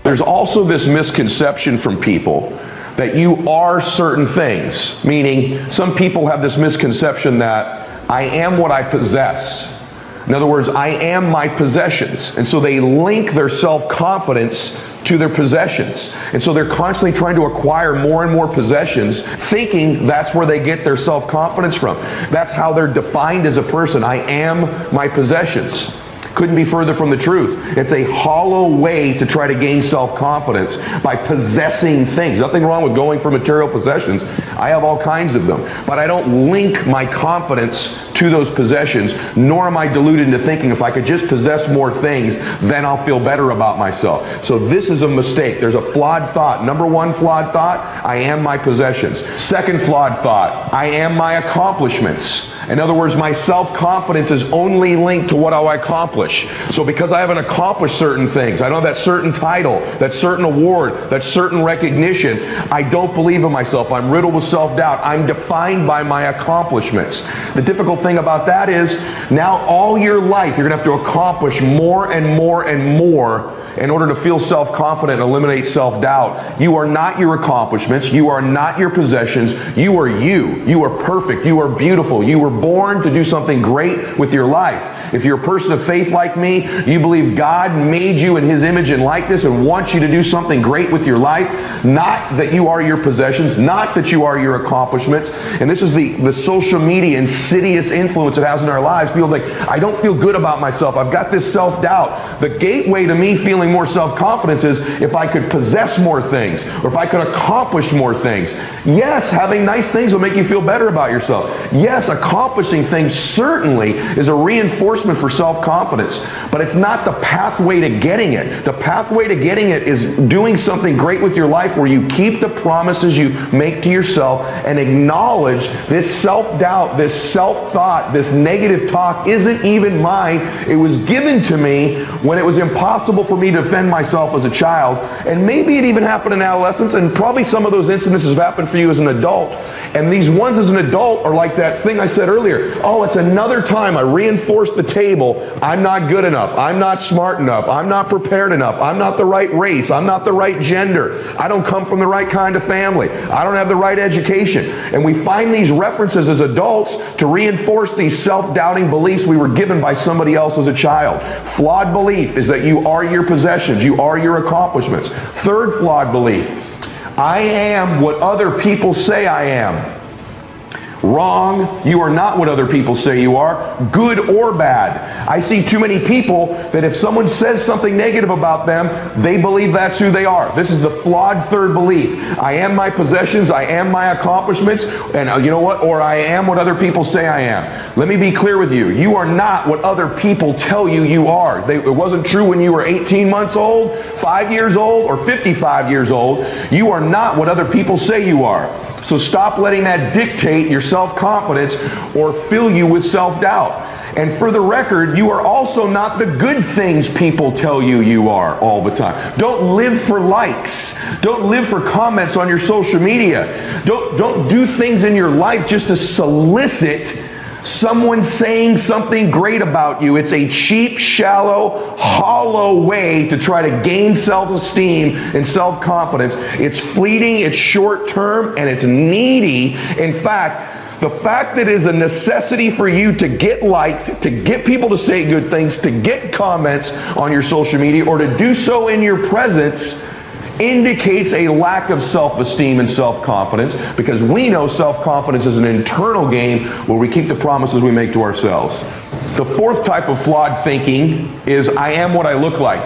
There's also this misconception from people that you are certain things, meaning some people have this misconception that I am what I possess. In other words, I am my possessions. And so they link their self-confidence to their possessions. And so they're constantly trying to acquire more and more possessions, thinking that's where they get their self-confidence from. That's how they're defined as a person. I am my possessions. Couldn't be further from the truth. It's a hollow way to try to gain self-confidence by possessing things. Nothing wrong with going for material possessions. I have all kinds of them. But I don't link my confidence to those possessions, nor am I deluded into thinking if I could just possess more things, then I'll feel better about myself. So this is a mistake. There's a flawed thought. Number one flawed thought, I am my possessions. Second flawed thought, I am my accomplishments. In other words, my self-confidence is only linked to what I accomplish. So because I haven't accomplished certain things, I don't have that certain title, that certain award, that certain recognition, I don't believe in myself. I'm riddled with self-doubt. I'm defined by my accomplishments. The difficult thing about that is now all your life you're going to have to accomplish more and more and more in order to feel self-confident and eliminate self-doubt. You are not your accomplishments. You are not your possessions. You are you. You are perfect. You are beautiful. You were born to do something great with your life. If you're a person of faith like me, you believe God made you in His image and likeness and wants you to do something great with your life, not that you are your possessions, not that you are your accomplishments. And this is the social media insidious influence it has in our lives. People are like, I don't feel good about myself. I've got this self-doubt. The gateway to me feeling more self-confidence is if I could possess more things, or if I could accomplish more things. Yes, having nice things will make you feel better about yourself. Yes, accomplishing things certainly is a reinforcement for self-confidence, but it's not the pathway to getting it. The pathway to getting it is doing something great with your life where you keep the promises you make to yourself and acknowledge this self-doubt, this self-thought, this negative talk isn't even mine. It was given to me when it was impossible for me to defend myself as a child, and maybe it even happened in adolescence, and probably some of those incidences have happened for you as an adult. And these ones as an adult are like that thing I said earlier. Oh, it's another time I reinforced the table. I'm not good enough. I'm not smart enough. I'm not prepared enough. I'm not the right race. I'm not the right gender. I don't come from the right kind of family. I don't have the right education. And we find these references as adults to reinforce these self-doubting beliefs we were given by somebody else as a child. Flawed belief is that you are your possessions. You are your accomplishments. Third flawed belief, I am what other people say I am. Wrong. You are not what other people say you are, good or bad. I see too many people that if someone says something negative about them, they believe that's who they are. This is the flawed third belief. I am my possessions, I am my accomplishments, and you know what? Or I am what other people say I am. Let me be clear with you. You are not what other people tell you you are. It wasn't true when you were 18 months old, 5 years old, or 55 years old. You are not what other people say you are. So stop letting that dictate your self-confidence or fill you with self-doubt. And for the record, you are also not the good things people tell you you are all the time. Don't live for likes. Don't live for comments on your social media. Don't do things in your life just to solicit someone saying something great about you. It's a cheap, shallow, hollow way to try to gain self-esteem and self-confidence. It's fleeting, it's short-term, and it's needy. In fact, the fact that it is a necessity for you to get liked, to get people to say good things, to get comments on your social media, or to do so in your presence indicates a lack of self-esteem and self-confidence, because we know self-confidence is an internal game where we keep the promises we make to ourselves. The fourth type of flawed thinking is I am what I look like.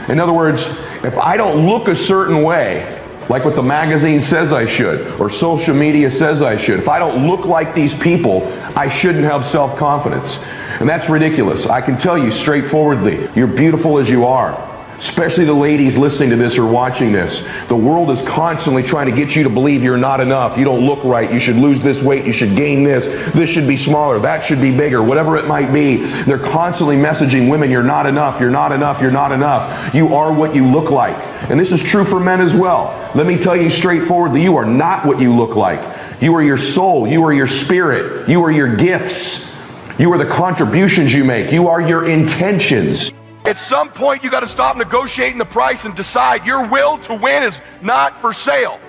In other words, if I don't look a certain way, like what the magazine says I should, or social media says I should, if I don't look like these people, I shouldn't have self-confidence. And that's ridiculous. I can tell you straightforwardly, you're beautiful as you are. Especially the ladies listening to this or watching this. The world is constantly trying to get you to believe you're not enough. You don't look right. You should lose this weight. You should gain this. This should be smaller. That should be bigger. Whatever it might be. They're constantly messaging women, you're not enough. You're not enough. You're not enough. You are what you look like. And this is true for men as well. Let me tell you straightforwardly, you are not what you look like. You are your soul. You are your spirit. You are your gifts. You are the contributions you make. You are your intentions. At some point, you got to stop negotiating the price and decide your will to win is not for sale.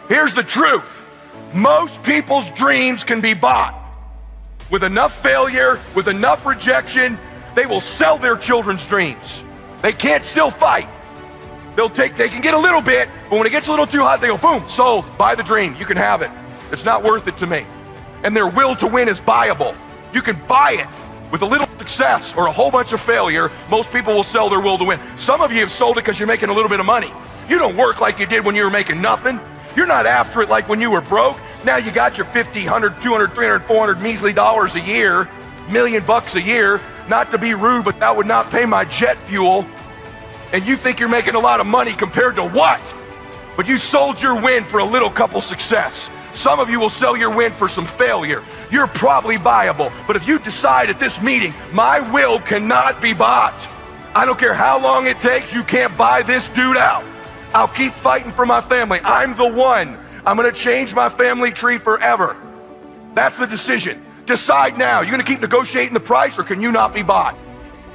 Here's the truth. Most people's dreams can be bought. With enough failure, with enough rejection, they will sell their children's dreams. They can't still fight. They can get a little bit, but when it gets a little too hot, they go, boom, sold, buy the dream, you can have it. It's not worth it to me. And their will to win is buyable. You can buy it. With a little success or a whole bunch of failure, most people will sell their will to win. Some of you have sold it because you're making a little bit of money. You don't work like you did when you were making nothing. You're not after it like when you were broke. Now you got your 50, 100, 200, 300, 400 measly dollars a year, $1 million a year. Not to be rude, but that would not pay my jet fuel. And you think you're making a lot of money compared to what? But you sold your win for a little couple success. Some of you will sell your win for some failure. You're probably buyable, but if you decide at this meeting, my will cannot be bought. I don't care how long it takes, you can't buy this dude out. I'll keep fighting for my family. I'm the one. I'm gonna change my family tree forever. That's the decision. Decide now. You're gonna keep negotiating the price, or can you not be bought?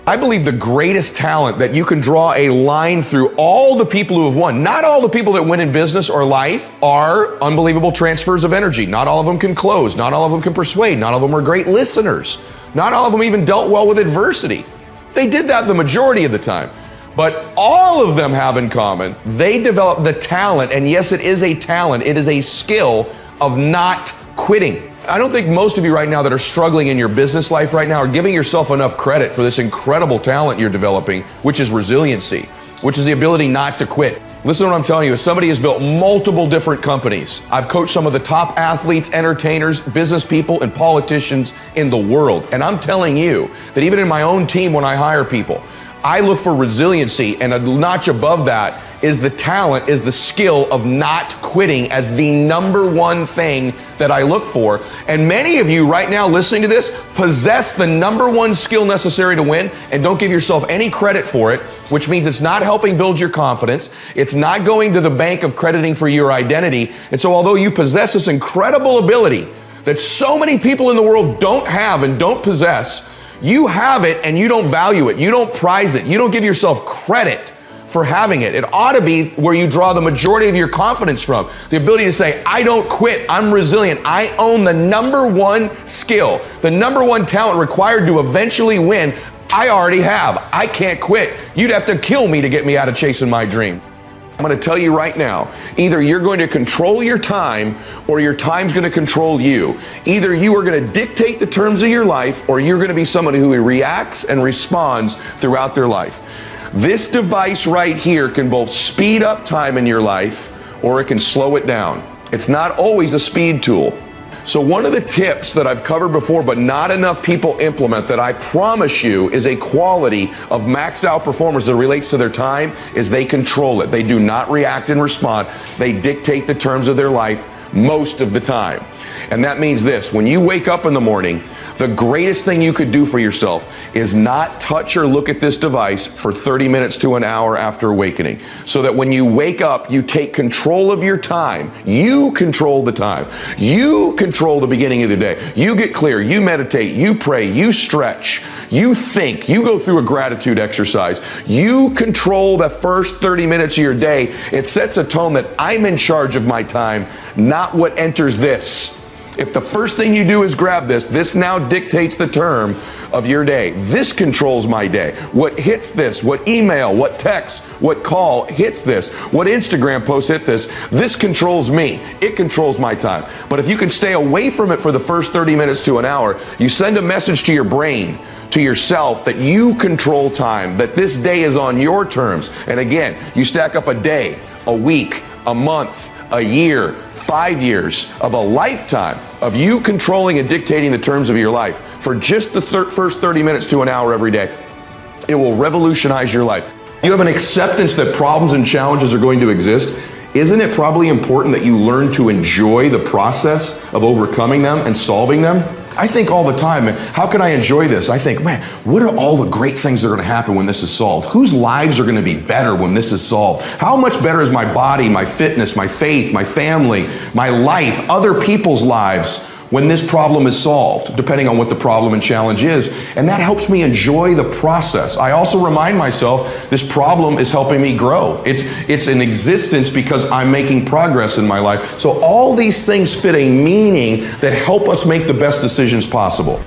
I believe the greatest talent that you can draw a line through all the people who have won. Not all the people that win in business or life are unbelievable transfers of energy. Not all of them can close. Not all of them can persuade. Not all of them are great listeners. Not all of them even dealt well with adversity. They did that the majority of the time. But all of them have in common, they developed the talent, and yes, it is a talent, it is a skill of not quitting. I don't think most of you right now that are struggling in your business life right now are giving yourself enough credit for this incredible talent you're developing, which is resiliency, which is the ability not to quit. Listen to what I'm telling you. As somebody who's built multiple different companies, I've coached some of the top athletes, entertainers, business people, and politicians in the world. And I'm telling you that even in my own team, when I hire people, I look for resiliency, and a notch above that is the talent, is the skill of not quitting as the number one thing that I look for. And many of you right now listening to this possess the number one skill necessary to win and don't give yourself any credit for it, which means it's not helping build your confidence. It's not going to the bank of crediting for your identity. And so although you possess this incredible ability that so many people in the world don't have and don't possess, you have it and you don't value it. You don't prize it. You don't give yourself credit for having it. It ought to be where you draw the majority of your confidence from. The ability to say, I don't quit, I'm resilient. I own the number one skill, the number one talent required to eventually win. I already have. I can't quit. You'd have to kill me to get me out of chasing my dream. I'm going to tell you right now, either you're going to control your time or your time's going to control you. Either you are going to dictate the terms of your life or you're going to be somebody who reacts and responds throughout their life. This device right here can both speed up time in your life or it can slow it down. It's not always a speed tool. So one of the tips that I've covered before but not enough people implement that I promise you is a quality of max out performers that relates to their time is they control it. They do not react and respond. They dictate the terms of their life most of the time. And that means this: when you wake up in the morning, the greatest thing you could do for yourself is not touch or look at this device for 30 minutes to an hour after awakening. So that when you wake up, you take control of your time. You control the time. You control the beginning of the day. You get clear, you meditate, you pray, you stretch, you think, you go through a gratitude exercise. You control the first 30 minutes of your day. It sets a tone that I'm in charge of my time, not what enters this. If the first thing you do is grab this now dictates the term of your day. This controls my day. What hits this, what email, what text, what call hits this, what Instagram post hit this, this controls me. It controls my time. But if you can stay away from it for the first 30 minutes to an hour, you send a message to your brain, to yourself, that you control time, that this day is on your terms. And again, you stack up a day, a week, a month, a year, 5 years of a lifetime of you controlling and dictating the terms of your life for just the first 30 minutes to an hour every day. It will revolutionize your life. You have an acceptance that problems and challenges are going to exist. Isn't it probably important that you learn to enjoy the process of overcoming them and solving them? I think all the time, how can I enjoy this? I think, man, what are all the great things that are going to happen when this is solved? Whose lives are going to be better when this is solved? How much better is my body, my fitness, my faith, my family, my life, other people's lives when this problem is solved, depending on what the problem and challenge is. And that helps me enjoy the process. I also remind myself this problem is helping me grow. It's in existence because I'm making progress in my life. So all these things fit a meaning that help us make the best decisions possible.